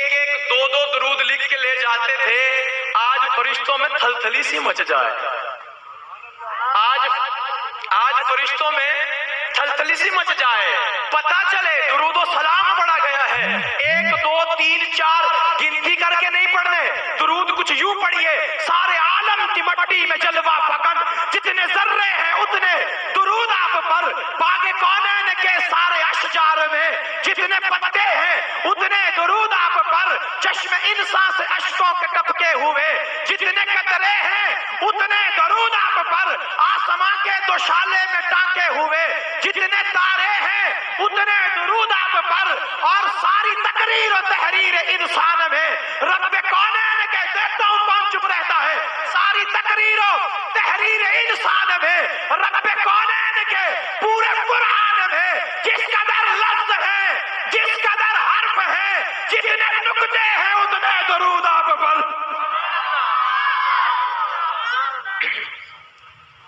ایک ایک دو دو درود لکھ کے لے جاتے تھے، آج فرشتوں میں تھلتھلی سی مچ جائے، آج فرشتوں میں تھلتھلی سی مچ جائے، پتا چلے درود و سلام پڑھا گیا ہے، 1 2 3 4 گنتی کر کے نہیں پڑھنے، درود کچھ یوں پڑھیے، سارے عالم کی مٹی میں جلوہ فکن، جتنے ذرے ہیں اتنے درود آپ پر، باغ کونین کے سارے اشجار میں جتنے پتے ہیں اتنے درود آپ پر، چشم انسان سے اشکوں کے ٹپکے ہوئے جتنے قطرے ہیں اتنے درود آپ پر، آسمان کے دوشالے میں ٹانکے ہوئے جتنے تارے ہیں اتنے درود آپ پر، اور ساری تقریر و تحریر انسان میں رب کونین کے، دیکھتا ہوں کون چپ رہتا ہے، ساری تقریر و تحریر انسان میں رب کونین کے پورے قرآن میں جس قدر لفظ ہے، جس قدر حرف ہے، جتنے نقطے ہیں اتنے درود آپ پر۔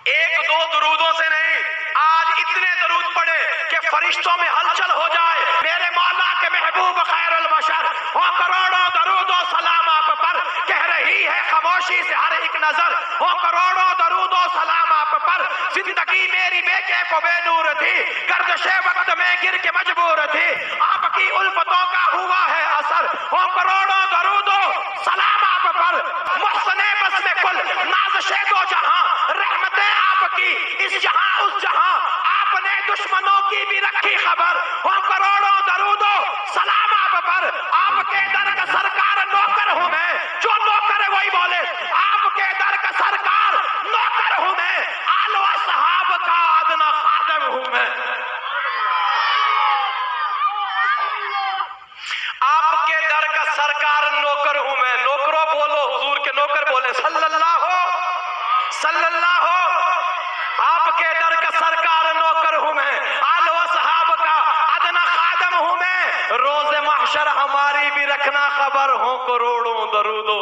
ایک دو درودوں سے نہیں، آج اتنے درود پڑے کہ فرشتوں میں ہلچل ہو جائے، میرے مولا کے محبوب خیر البشر وہ کروڑوں درود و سلام آپ پر، کہہ رہی ہے خاموشی سے ہر ایک نظر وہ کروڑوں درود و سلام آپ پر، زندگی میری بے کیف و بے نور تھی، گردش وقت میں گر کے مجبور تھی، آپ کی الفتوں کا ہوا ہے اثر، وہ کروڑوں درود و سلام آپ پر، محسن بس میں کل نازش دو جہاں، رحمتیں آپ کی اس جہاں اس جہاں، آپ نے دشمنوں کی بھی رکھی خبر، وہ کروڑوں درود و سلام آپ پر، آپ کے در کا سرکار نوکر ہوں میں، جو نوکر ہے وہی بولے، آپ کے در کا سرکار نوکر ہوں میں، آل و اصحاب کا ادنا خادم ہوں میں، آپ کے در کا سرکار نوکر ہوں میں، نوکروں بولو حضور کے نوکر بولے صلی اللہ آپ کے در کا سرکار نوکر ہوں میں، آل و اصحاب کا ادنا خادم ہوں میں، روز محشر ہماری بھی رکھنا خبر، ہوں کروڑوں درود و